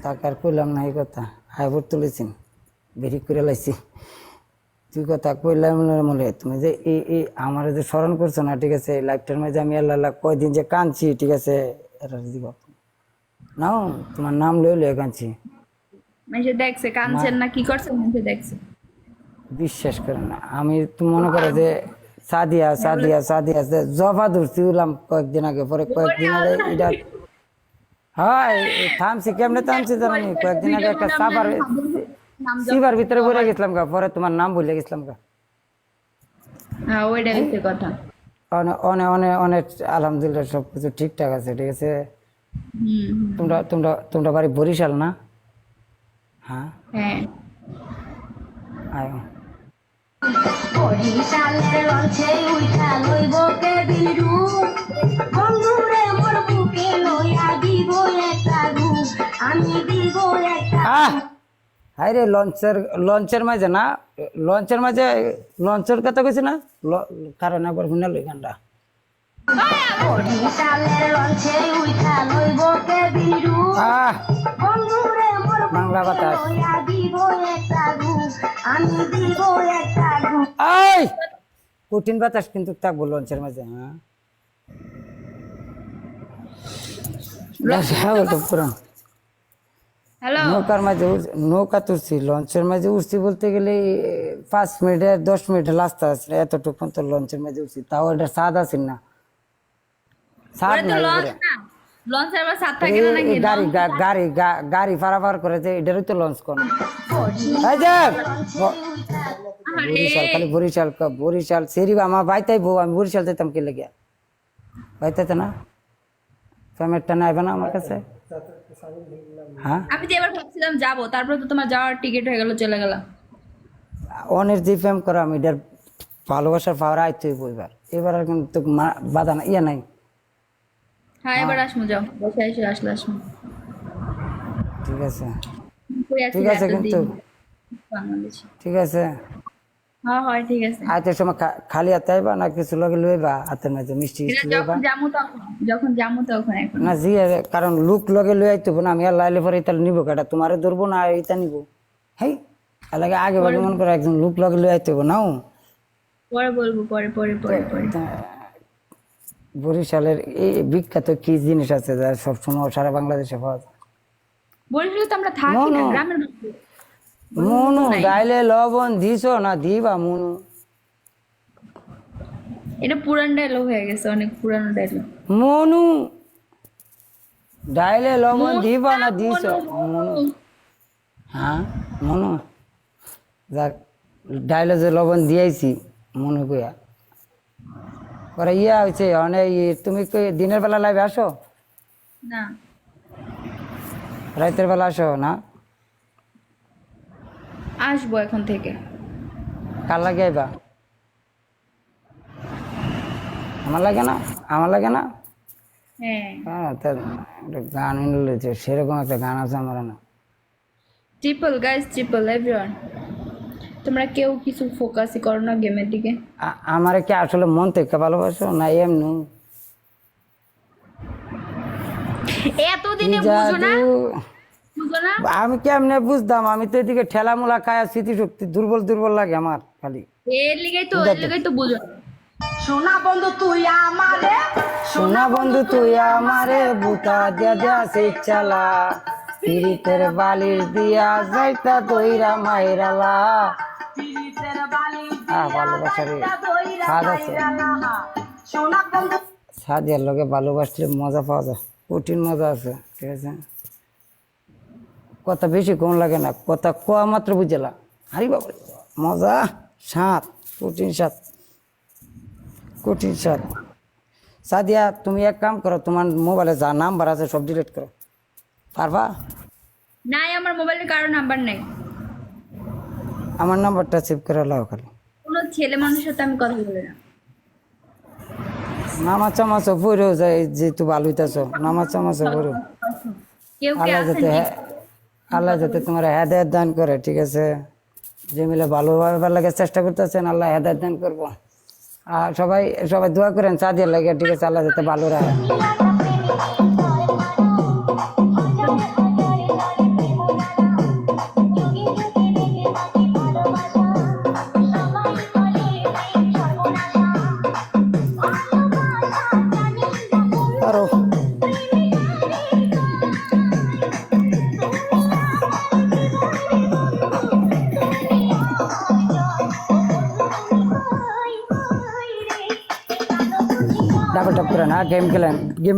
তাকে আর কইলাম না এই কথা আইবর তুলেছি বেরি করে লাইছি তুই কথা কইলাম মনে তুমি যে এই আমার যে স্মরণ করছো না ঠিক আছে লাইফটার মাঝে আমি আল্লাহ কয়দিন যে কাঁদছি ঠিক আছে এটা দিব নাও তোমার নাম লইলে কাঁদছি মানুষে দেখছে কাঁদছেন না কি করছেন মানুষে দেখছে। বিশ্বাস করে না আমি তুমি মনে করো যে সাদিয়া সাদিয়া সাদিয়া জফা ধরছি উলাম কয়েকদিন আগে পরে কয়েকদিন আগে এটা হয় থামছি কেমনে থামছি জানি কয়েকদিন আগে একটা সাবার সিবার ভিতরে পড়ে গেছিলাম গা পরে তোমার নাম ভুলে গেছিলাম গা হ্যাঁ ওইটা হচ্ছে কথা। অনেক অনেক অনেক অনেক আলহামদুলিল্লাহ সবকিছু ঠিকঠাক আছে ঠিক আছে। তোমরা তোমরা তোমরা বাড়ি বরিশাল না? হ্যাঁ হ্যাঁ আয়ো বরিশালের লঞ্চে উঠা লইব কেবিরু বন্ধুরে মোর বুকে লইয়া দিব একটা রূপ আমি দিব একটা হাই রে লঞ্চের লঞ্চের মাঝে না লঞ্চের মাঝে লঞ্চের কথা কইছি না কারণ একবার শুনে লই গানটা বরিশালের লঞ্চে উঠা লইব কেবিরু বন্ধুরে মোর বাংলা বুকে বাতাস লইয়া দিব একটা রূপ আমি দিব একটা রূপ এই কঠিন বাতাস কিন্তু থাকবো লঞ্চের মাঝে হ্যাঁ পুরান হ্যালো নৌকার মাঝে নৌকা তুলছি লঞ্চের মাঝে উঠছি বলতে গেলে 5 মিনিটে 10 মিনিটে লাস্ট আছে এতটুকু তো লঞ্চের মাঝে উঠছি তাও এটা স্বাদ আছে না স্বাদ ওটা তো নাই লঞ্চ না লঞ্চের আবার সাত থাকে না নাকি গাড়ি গাড়ি গাড়ি পারাপার করে যে এটারই তো লঞ্চ কোন এই যে বরিশাল খালি বরিশাল বরিশাল সেরি আমার বাইতাই বউ আমি বরিশাল যেতাম কি লেগে বাইতাতে না পেমেন্টটা নাইবে না আমার কাছে হ্যাঁ আমি যে এবার ভাবছিলাম যাবো তারপর তো তোমার যাওয়ার টিকিট হয়ে গেল চলে গেল। অনেক যে প্রেম করা আমি এটার ভালোবাসার পাওয়ার আইতে হইব এবার আর কিন্তু বাধা না ইয়া নাই হ্যাঁ এবার আসমু যাও বসে এসে আসলে আসমু ঠিক আছে কই আছি ঠিক আছে কিন্তু বাংলাদেশে ঠিক আছে হ্যাঁ হয় ঠিক আছে আইতের সময় খালি হাতে আইবা না কিছু লগে লইবা হাতের মাঝে মিষ্টি মিষ্টি লইবা যখন যামু তখন এখন না জি কারণ লুক লগে লই আইতে না আমি আর লাইলে পরে তাহলে নিব কাটা তোমারে ধরবো না এইটা নিব হেই লাগে আগে ভাগে মনে করো একজন লুক লগে লই আইতে নাও পরে বলবো পরে পরে পরে পরে বরিশালের এই বিখ্যাত কি জিনিস আছে যা সবসময় সারা বাংলাদেশে পাওয়া যায় বরিশালে তো আমরা থাকি না গ্রামের মধ্যে। মনু ডাইলে লবণ দিছ না দিবা মনু এটা পুরান ডায়লগ হয়ে গেছে অনেক পুরানো ডায়লগ। মনু ডাইলে লবণ দিবা না দিছ মনু হ্যাঁ মনু যাক ডাইলে যে লবণ দিয়েছি মনু কইয়া পরে ইয়া হয়েছে অনেক তুমি দিনের বেলা লাইভে আসো না রাতের বেলা আসো না আসবো এখন থেকে। কার লাগে আইবা আমার লাগে না আমার লাগে না হ্যাঁ হ্যাঁ তা একটা গান শুনলেছে সেরকম একটা গান আছে আমার না ট্রিপল গাইস ট্রিপল এভরিওয়ান তোমরা কেউ কিছু ফোকাসই করো না গেমের দিকে। আমার কি আসলে মন থেকে ভালোবাসো না এমনি এতদিনে বুঝো না বুঝো না আমি কেমনে বুঝতাম আমি তো এদিকে ঠেলা মোলা খায়া স্মৃতিশক্তি দুর্বল দুর্বল লাগে আমার খালি এর লিগেই তো বুঝো না। সোনা বন্ধু তুই আমারে সোনা বন্ধু তুই আমারে বুতা দিয়া দিয়া সেই চালা পিরিতের বালির দিয়া যাইতা দইরা মাইরালা পিরিতের বালি ভালোবাসার স্বাদ আছে সোনা বন্ধু স্বাদের লগে ভালোবাসলে মজা পাওয়া যায় কঠিন মজা আছে ঠিক আছে কথা বেশি কোন লাগে না কথা কোয়া মাত্র বুঝেলা আরে বাবা মজা স্বাদ কঠিন স্বাদ কঠিন স্বাদ সাদিয়া তুমি এক কাম করো তোমার মোবাইলে যা নাম্বার আছে সব ডিলিট করো পারবা নাই আমার মোবাইলে কারো নাম্বার নাই আমার নাম্বারটা সেভ করে লাও খালি কোনো ছেলে মানুষের সাথে আমি কথা বলি না। নামাজ চামাজ পড়েও যায় যেহেতু ভালো হইতেছ নামাজ চামাজ পড়েও কেউ কে আল্লাহ আছেন যাতে আল্লাহ যাতে তোমার হেদায়ত দান করে ঠিক আছে যে মিলে ভালোভাবে লাগে চেষ্টা করতেছেন আল্লাহ হেদায়ত দান করবো আর সবাই সবাই দোয়া করেন সাদিয়ার লাগে ঠিক আছে আল্লাহ যাতে ভালো রাখে ডাবল টপ করে না গেম খেলেন গেম